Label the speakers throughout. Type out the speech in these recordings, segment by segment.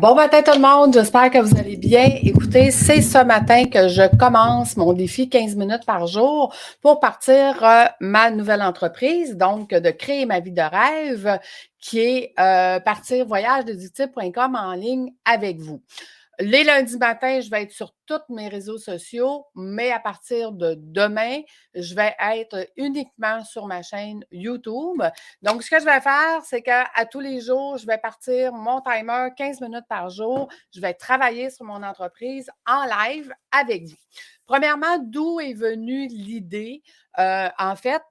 Speaker 1: Bon matin tout le monde, j'espère que vous allez bien. Écoutez, c'est ce matin que je commence mon défi 15 minutes par jour pour partir ma nouvelle entreprise, donc de créer ma vie de rêve, qui est partir voyagedeductible.com en ligne avec vous. Les lundis matins, je vais être sur tous mes réseaux sociaux, mais à partir de demain, je vais être uniquement sur ma chaîne YouTube. Donc, ce que je vais faire, c'est qu'à tous les jours, je vais partir mon timer 15 minutes par jour. Je vais travailler sur mon entreprise en live avec vous. Premièrement, d'où est venue l'idée? En fait,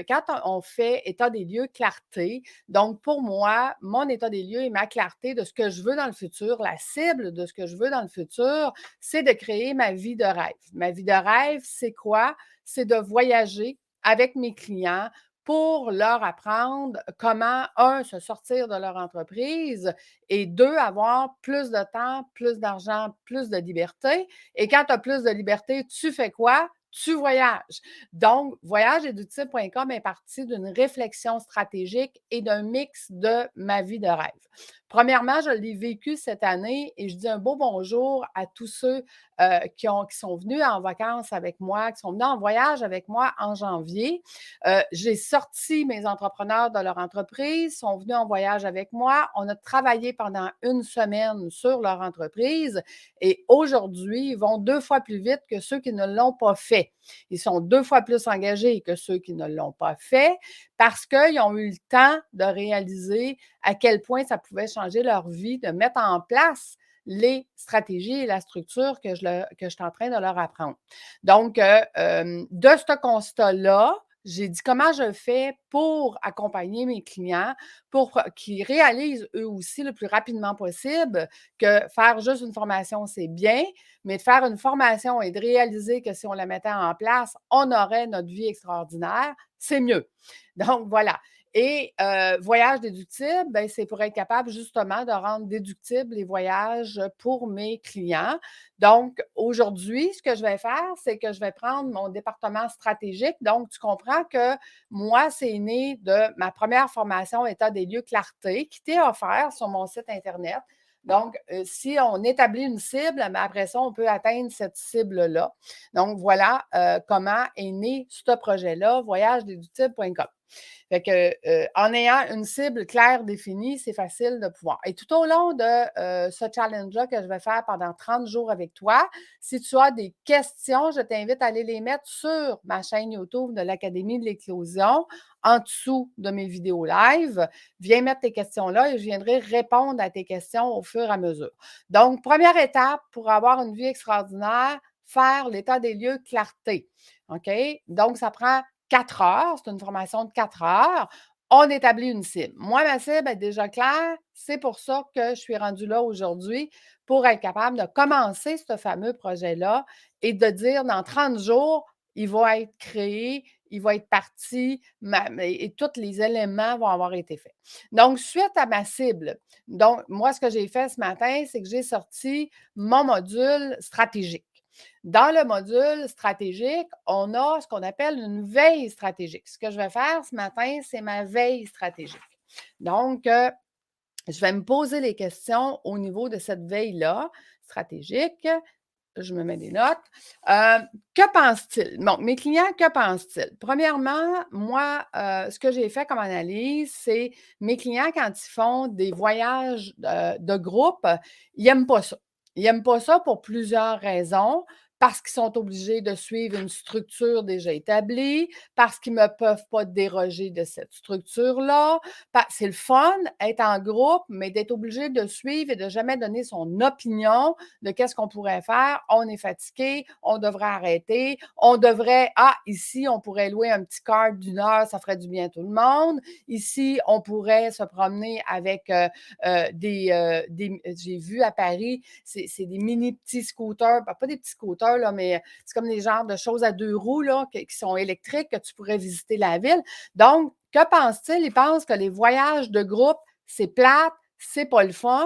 Speaker 1: quand on fait état des lieux, clarté, donc pour moi, mon état des lieux et ma clarté de ce que je veux dans le futur, la cible de ce que je veux dans le futur, c'est de créer ma vie de rêve. Ma vie de rêve, c'est quoi? C'est de voyager avec mes clients pour leur apprendre comment, un, se sortir de leur entreprise et deux, avoir plus de temps, plus d'argent, plus de liberté. Et quand tu as plus de liberté, tu fais quoi? Tu voyages. Donc, voyagedeductible.com est parti d'une réflexion stratégique et d'un mix de ma vie de rêve. Premièrement, je l'ai vécu cette année et je dis un beau bonjour à tous ceux qui sont venus en vacances avec moi, qui sont venus en voyage avec moi en janvier. J'ai sorti mes entrepreneurs de leur entreprise, sont venus en voyage avec moi. On a travaillé pendant une semaine sur leur entreprise et aujourd'hui, ils vont 2 fois plus vite que ceux qui ne l'ont pas fait. Ils sont 2 fois plus engagés que ceux qui ne l'ont pas fait parce qu'ils ont eu le temps de réaliser à quel point ça pouvait changer leur vie, de mettre en place les stratégies et la structure que je suis en train de leur apprendre. Donc, de ce constat-là, j'ai dit comment je fais pour accompagner mes clients, pour qu'ils réalisent eux aussi le plus rapidement possible que faire juste une formation, c'est bien, mais de faire une formation et de réaliser que si on la mettait en place, on aurait notre vie extraordinaire, c'est mieux. Donc, voilà. Et voyage déductible, ben, c'est pour être capable justement de rendre déductibles les voyages pour mes clients. Donc, aujourd'hui, ce que je vais faire, c'est que je vais prendre mon département stratégique. Donc, tu comprends que moi, c'est né de ma première formation État des lieux clarté qui t'est offert sur mon site Internet. Donc, si on établit une cible, mais après ça, on peut atteindre cette cible-là. Donc, voilà comment est né ce projet-là, voyagedeductible.com. Fait que, en ayant une cible claire définie, c'est facile de pouvoir. Et tout au long de ce challenge-là que je vais faire pendant 30 jours avec toi, si tu as des questions, je t'invite à aller les mettre sur ma chaîne YouTube de l'Académie de l'éclosion, en dessous de mes vidéos live. Viens mettre tes questions là et je viendrai répondre à tes questions au fur et à mesure. Donc, première étape pour avoir une vie extraordinaire, faire l'état des lieux clarté. OK? Donc, ça prend 4 heures, c'est une formation de 4 heures. On établit une cible. Moi, ma cible est déjà claire. C'est pour ça que je suis rendue là aujourd'hui pour être capable de commencer ce fameux projet-là et de dire dans 30 jours, il va être créé, il va être parti et tous les éléments vont avoir été faits. Donc, suite à ma cible, donc moi, ce que j'ai fait ce matin, c'est que j'ai sorti mon module stratégique. Dans le module stratégique, on a ce qu'on appelle une veille stratégique. Ce que je vais faire ce matin, c'est ma veille stratégique. Donc, je vais me poser les questions au niveau de cette veille-là stratégique. Je me mets des notes. Que pensent-ils? Bon, mes clients, que pensent-ils? Premièrement, moi, ce que j'ai fait comme analyse, c'est mes clients, quand ils font des voyages de groupe, ils n'aiment pas ça. Ils n'aiment pas ça pour plusieurs raisons. Parce qu'ils sont obligés de suivre une structure déjà établie, parce qu'ils ne peuvent pas déroger de cette structure-là. C'est le fun, être en groupe, mais d'être obligé de suivre et de jamais donner son opinion de qu'est-ce qu'on pourrait faire. On est fatigué, on devrait arrêter, on devrait, ici, on pourrait louer un petit car d'1 heure, ça ferait du bien à tout le monde. Ici, on pourrait se promener avec j'ai vu à Paris, c'est des mini petits scooters, pas des petits scooters, là, mais c'est comme des genres de choses à 2 roues là, qui sont électriques, que tu pourrais visiter la ville. Donc, que pensent-ils? Ils pensent que les voyages de groupe, c'est plate, c'est pas le fun.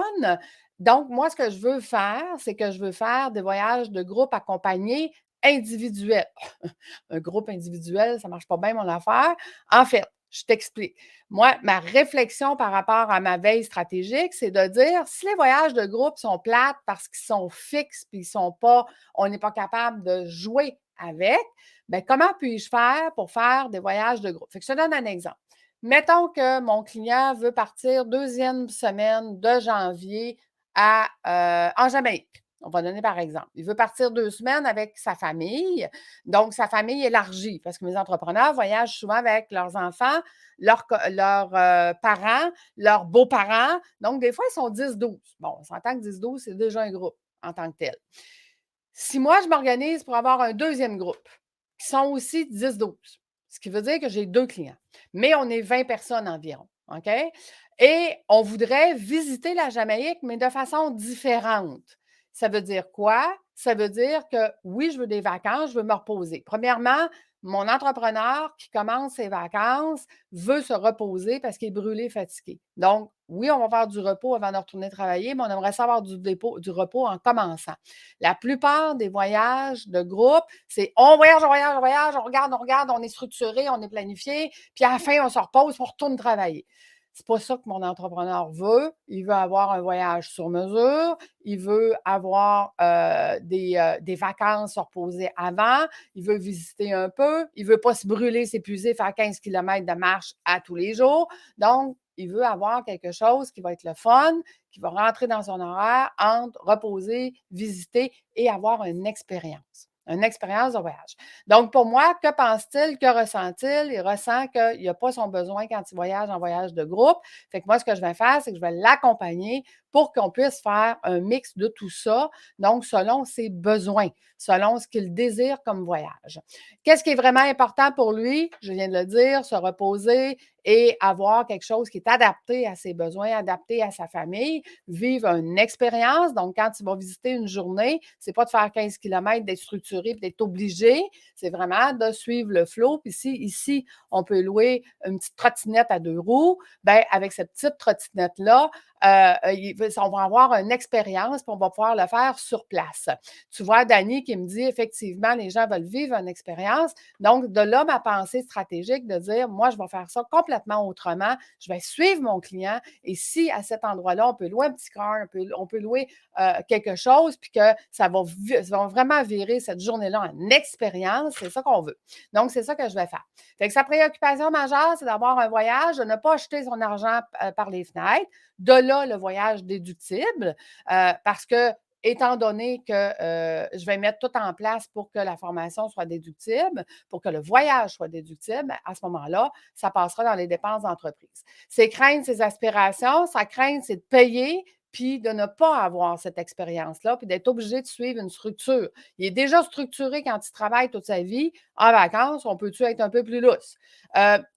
Speaker 1: Donc, moi, ce que je veux faire, c'est que je veux faire des voyages de groupe accompagnés individuels. Un groupe individuel, ça ne marche pas bien mon affaire. En fait, Je t'explique. Moi, ma réflexion par rapport à ma veille stratégique, c'est de dire si les voyages de groupe sont plates parce qu'ils sont fixes puis on n'est pas capable de jouer avec, bien, comment puis-je faire pour faire des voyages de groupe? Fait que je te donne un exemple. Mettons que mon client veut partir deuxième semaine de janvier en Jamaïque. On va donner par exemple. Il veut partir 2 semaines avec sa famille, donc sa famille élargie, parce que mes entrepreneurs voyagent souvent avec leurs enfants, leurs parents, leurs beaux-parents. Donc, des fois, ils sont 10-12. Bon, on s'entend que 10-12, c'est déjà un groupe en tant que tel. Si moi, je m'organise pour avoir un deuxième groupe, qui sont aussi 10-12, ce qui veut dire que j'ai 2 clients, mais on est 20 personnes environ, OK? Et on voudrait visiter la Jamaïque, mais de façon différente. Ça veut dire quoi? Ça veut dire que oui, je veux des vacances, je veux me reposer. Premièrement, mon entrepreneur qui commence ses vacances veut se reposer parce qu'il est brûlé, fatigué. Donc, oui, on va faire du repos avant de retourner travailler, mais on aimerait savoir du repos en commençant. La plupart des voyages de groupe, c'est on voyage, on voyage, on voyage, on regarde, on est structuré, on est planifié, puis à la fin, on se repose, puis on retourne travailler. C'est pas ça que mon entrepreneur veut. Il veut avoir un voyage sur mesure. Il veut avoir des vacances se reposer avant. Il veut visiter un peu. Il veut pas se brûler, s'épuiser, faire 15 kilomètres de marche à tous les jours. Donc, il veut avoir quelque chose qui va être le fun, qui va rentrer dans son horaire entre reposer, visiter et avoir une expérience. Une expérience de voyage. Donc, pour moi, que pense-t-il? Que ressent-il? Il ressent qu'il n'a pas son besoin quand il voyage en voyage de groupe. Fait que moi, ce que je vais faire, c'est que je vais l'accompagner pour qu'on puisse faire un mix de tout ça, donc selon ses besoins, selon ce qu'il désire comme voyage. Qu'est-ce qui est vraiment important pour lui? Je viens de le dire, se reposer et avoir quelque chose qui est adapté à ses besoins, adapté à sa famille, vivre une expérience. Donc, quand tu vas visiter une journée, c'est pas de faire 15 kilomètres, d'être structuré, puis d'être obligé. C'est vraiment de suivre le flow. Puis ici, on peut louer une petite trottinette à 2 roues, bien, avec cette petite trottinette-là, on va avoir une expérience, puis on va pouvoir le faire sur place. Tu vois, Dani qui me dit, effectivement, les gens veulent vivre une expérience. Donc, de là, ma pensée stratégique de dire, moi, je vais faire ça complètement autrement. Je vais suivre mon client. Et si à cet endroit-là, on peut louer un petit car, on peut louer quelque chose, puis que ça va vraiment virer cette journée-là en expérience, c'est ça qu'on veut. Donc, c'est ça que je vais faire. Fait que sa préoccupation majeure, c'est d'avoir un voyage, de ne pas jeter son argent par les fenêtres. De là, le voyage déductible, parce que étant donné que je vais mettre tout en place pour que la formation soit déductible, pour que le voyage soit déductible, à ce moment-là, ça passera dans les dépenses d'entreprise. Ses craintes, ses aspirations, sa crainte, c'est de payer puis de ne pas avoir cette expérience-là, puis d'être obligé de suivre une structure. Il est déjà structuré quand il travaille toute sa vie. En vacances, on peut-tu être un peu plus lousse?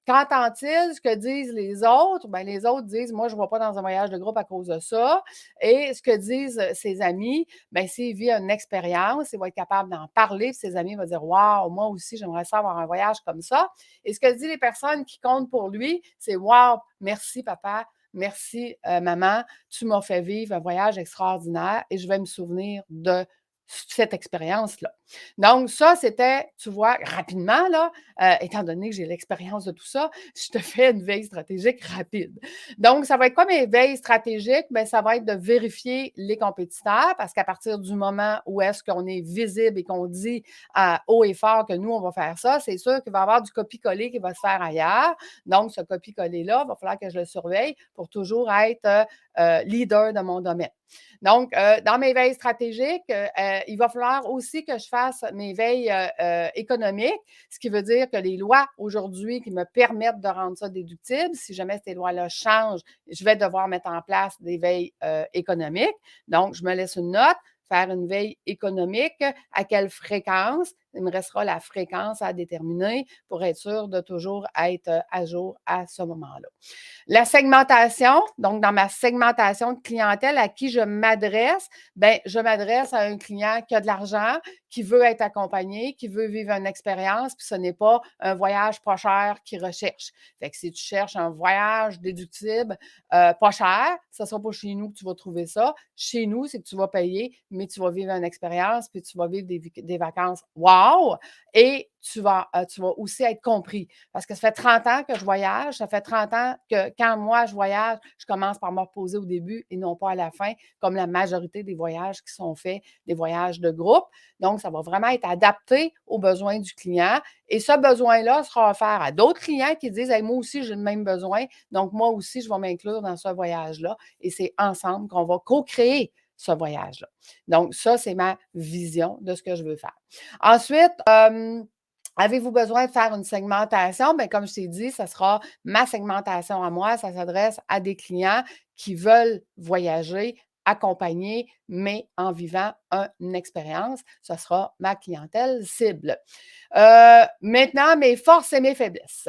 Speaker 1: Qu'entend-il ce que disent les autres? Bien, les autres disent, moi, je ne vais pas dans un voyage de groupe à cause de ça. Et ce que disent ses amis, bien, s'il vit une expérience, il va être capable d'en parler. Ses amis vont dire, waouh, moi aussi, j'aimerais ça avoir un voyage comme ça. Et ce que disent les personnes qui comptent pour lui, c'est, waouh, merci, papa. Merci, maman, tu m'as fait vivre un voyage extraordinaire et je vais me souvenir de cette expérience-là. Donc, ça, c'était, tu vois, rapidement, là, étant donné que j'ai l'expérience de tout ça, je te fais une veille stratégique rapide. Donc, ça va être quoi mes veilles stratégiques? Bien, ça va être de vérifier les compétiteurs parce qu'à partir du moment où est-ce qu'on est visible et qu'on dit haut et fort que nous, on va faire ça, c'est sûr qu'il va y avoir du copier-coller qui va se faire ailleurs. Donc, ce copier-coller-là, il va falloir que je le surveille pour toujours être leader de mon domaine. Donc, dans mes veilles stratégiques, il va falloir aussi que je fasse mes veilles économiques, ce qui veut dire que les lois aujourd'hui qui me permettent de rendre ça déductible, si jamais ces lois-là changent, je vais devoir mettre en place des veilles économiques. Donc, je me laisse une note, faire une veille économique, à quelle fréquence. Il me restera la fréquence à déterminer pour être sûr de toujours être à jour à ce moment-là. La segmentation, donc dans ma segmentation de clientèle, à qui je m'adresse? Bien, je m'adresse à un client qui a de l'argent, qui veut être accompagné, qui veut vivre une expérience, puis ce n'est pas un voyage pas cher qu'il recherche. Fait que si tu cherches un voyage déductible pas cher, ce ne sera pas chez nous que tu vas trouver ça. Chez nous, c'est que tu vas payer, mais tu vas vivre une expérience, puis tu vas vivre des vacances wow wow et tu vas aussi être compris. Parce que ça fait 30 ans que je voyage, ça fait 30 ans que quand moi je voyage, je commence par me reposer au début et non pas à la fin, comme la majorité des voyages qui sont faits, des voyages de groupe. Donc, ça va vraiment être adapté aux besoins du client et ce besoin-là sera offert à d'autres clients qui disent hey, moi aussi, j'ai le même besoin, donc moi aussi, je vais m'inclure dans ce voyage-là et c'est ensemble qu'on va co-créer ce voyage-là. Donc, ça, c'est ma vision de ce que je veux faire. Ensuite, avez-vous besoin de faire une segmentation? Bien, comme je t'ai dit, ça sera ma segmentation à moi. Ça s'adresse à des clients qui veulent voyager, accompagner, mais en vivant une expérience. Ce sera ma clientèle cible. Maintenant, mes forces et mes faiblesses.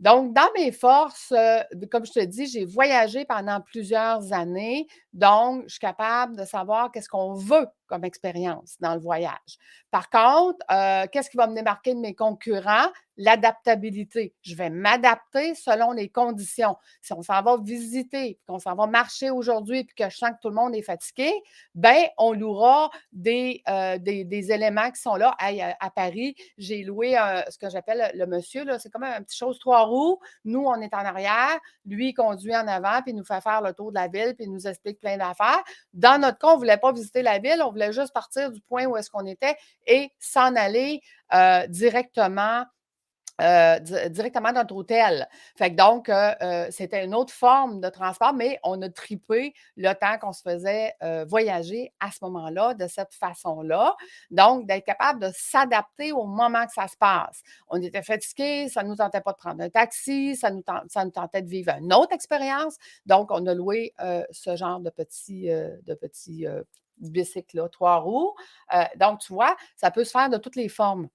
Speaker 1: Donc, dans mes forces, comme je te dis, j'ai voyagé pendant plusieurs années. Donc, je suis capable de savoir qu'est-ce qu'on veut comme expérience dans le voyage. Par contre, qu'est-ce qui va me démarquer de mes concurrents? L'adaptabilité. Je vais m'adapter selon les conditions. Si on s'en va visiter, qu'on s'en va marcher aujourd'hui, puis que je sens que tout le monde est fatigué, bien, on louera des éléments qui sont là. À Paris, j'ai loué ce que j'appelle le monsieur, là, c'est comme un petit chose trois roues. Nous, on est en arrière. Lui, il conduit en avant, puis il nous fait faire le tour de la ville, puis il nous explique plein d'affaires. Dans notre cas, on ne voulait pas visiter la ville, on voulait juste partir du point où est-ce qu'on était et s'en aller directement directement dans notre hôtel. Fait que donc, c'était une autre forme de transport, mais on a tripé le temps qu'on se faisait voyager à ce moment-là, de cette façon-là. Donc, d'être capable de s'adapter au moment que ça se passe. On était fatigués, ça ne nous tentait pas de prendre un taxi, ça nous tentait de vivre une autre expérience. Donc, on a loué ce genre de petits bicycle-là, trois roues. Donc, tu vois, ça peut se faire de toutes les formes,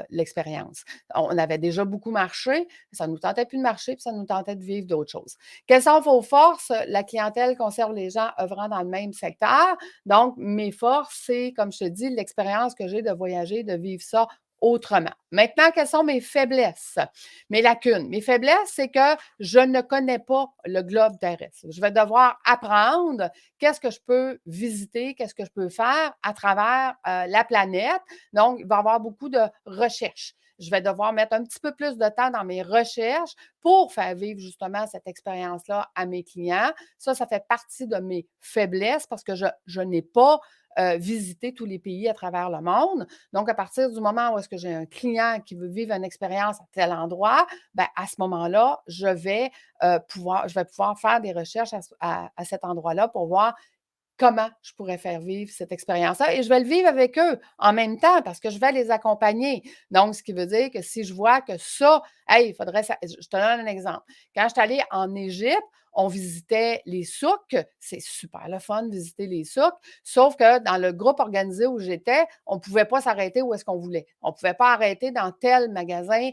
Speaker 1: l'expérience. On avait déjà beaucoup marché, ça ne nous tentait plus de marcher, puis ça nous tentait de vivre d'autres choses. Quelles sont vos forces? La clientèle conserve les gens œuvrant dans le même secteur. Donc, mes forces, c'est, comme je te dis, l'expérience que j'ai de voyager, de vivre ça autrement. Maintenant, quelles sont mes faiblesses? Mes lacunes. Mes faiblesses, c'est que je ne connais pas le globe terrestre. Je vais devoir apprendre qu'est-ce que je peux visiter, qu'est-ce que je peux faire à travers la planète. Donc, il va y avoir beaucoup de recherches. Je vais devoir mettre un petit peu plus de temps dans mes recherches pour faire vivre justement cette expérience-là à mes clients. Ça fait partie de mes faiblesses parce que je n'ai pas visité tous les pays à travers le monde. Donc, à partir du moment où est-ce que j'ai un client qui veut vivre une expérience à tel endroit, bien, à ce moment-là, je vais pouvoir faire des recherches à cet endroit-là pour voir comment je pourrais faire vivre cette expérience-là et je vais le vivre avec eux en même temps parce que je vais les accompagner. Donc, ce qui veut dire que si je vois que ça, hey, il faudrait ça. Je te donne un exemple. Quand je suis allée en Égypte, on visitait les souks. C'est super le fun de visiter les souks. Sauf que dans le groupe organisé où j'étais, on ne pouvait pas s'arrêter où est-ce qu'on voulait. On ne pouvait pas arrêter dans tel magasin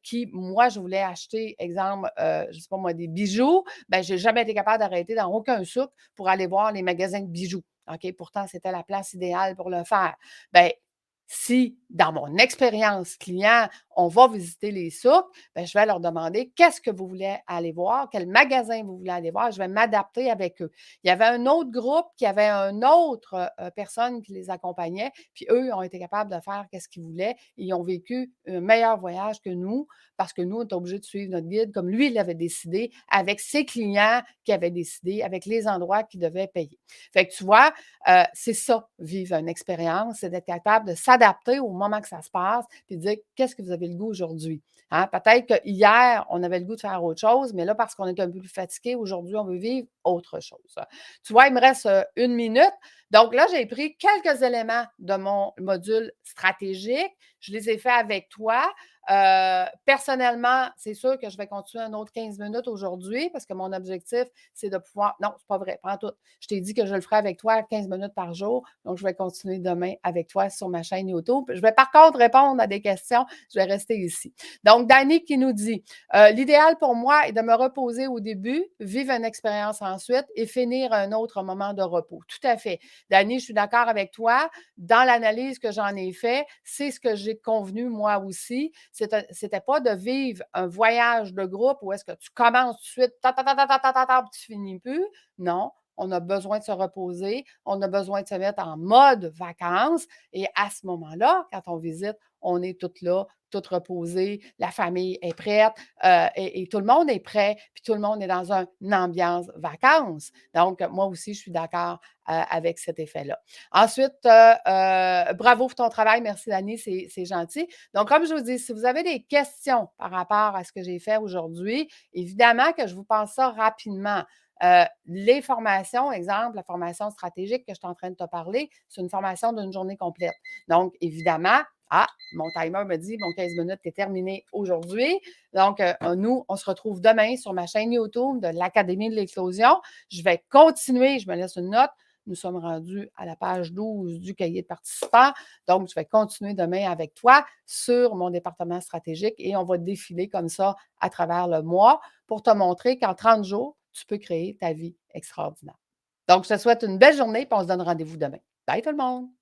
Speaker 1: qui, moi, je voulais acheter, exemple, je ne sais pas moi, des bijoux. Ben, je n'ai jamais été capable d'arrêter dans aucun souk pour aller voir les magasins de bijoux. OK? Pourtant, c'était la place idéale pour le faire. Bien, si dans mon expérience client, on va visiter les souks, bien, je vais leur demander qu'est-ce que vous voulez aller voir, quel magasin vous voulez aller voir, je vais m'adapter avec eux. Il y avait un autre groupe qui avait une autre personne qui les accompagnait, puis eux ont été capables de faire qu'est-ce qu'ils voulaient. Ils ont vécu un meilleur voyage que nous parce que nous, on était obligés de suivre notre guide comme lui, il avait décidé, avec ses clients qui avaient décidé, avec les endroits qu'ils devaient payer. Fait que tu vois, c'est ça, vivre une expérience, c'est d'être capable de s'adapter au moment que ça se passe, puis de dire qu'est-ce que vous avez le goût aujourd'hui. Hein? Peut-être que hier, on avait le goût de faire autre chose, mais là, parce qu'on est un peu plus fatigué, aujourd'hui, on veut vivre autre chose. Tu vois, il me reste une minute. Donc là, j'ai pris quelques éléments de mon module stratégique. Je les ai faits avec toi. Personnellement, c'est sûr que je vais continuer un autre 15 minutes aujourd'hui parce que mon objectif, c'est de pouvoir. Non, c'est pas vrai, prends tout. Je t'ai dit que je le ferai avec toi 15 minutes par jour. Donc, je vais continuer demain avec toi sur ma chaîne YouTube. Je vais par contre répondre à des questions. Je vais rester ici. Donc, Dani qui nous dit l'idéal pour moi est de me reposer au début, vivre une expérience ensuite et finir un autre moment de repos. Tout à fait. Dani, je suis d'accord avec toi. Dans l'analyse que j'en ai fait, c'est ce que j'ai convenu moi aussi. C'était pas de vivre un voyage de groupe où est-ce que tu commences tout de suite, tu finis plus. Non, on a besoin de se reposer, on a besoin de se mettre en mode vacances. Et à ce moment-là, quand on visite, on est toutes là, toutes reposées, la famille est prête et tout le monde est prêt, puis tout le monde est dans une ambiance vacances. Donc, moi aussi, je suis d'accord avec cet effet-là. Ensuite, bravo pour ton travail. Merci, Dani, c'est gentil. Donc, comme je vous dis, si vous avez des questions par rapport à ce que j'ai fait aujourd'hui, évidemment que je vous passe ça rapidement. Les formations, exemple, la formation stratégique que je suis en train de te parler, c'est une formation d'une journée complète. Donc, évidemment, mon timer me dit, mon 15 minutes est terminé aujourd'hui. Donc, nous, on se retrouve demain sur ma chaîne YouTube de l'Académie de l'Éclosion. Je vais continuer, je me laisse une note. Nous sommes rendus à la page 12 du cahier de participants. Donc, je vais continuer demain avec toi sur mon département stratégique et on va défiler comme ça à travers le mois pour te montrer qu'en 30 jours, tu peux créer ta vie extraordinaire. Donc, je te souhaite une belle journée et on se donne rendez-vous demain. Bye tout le monde!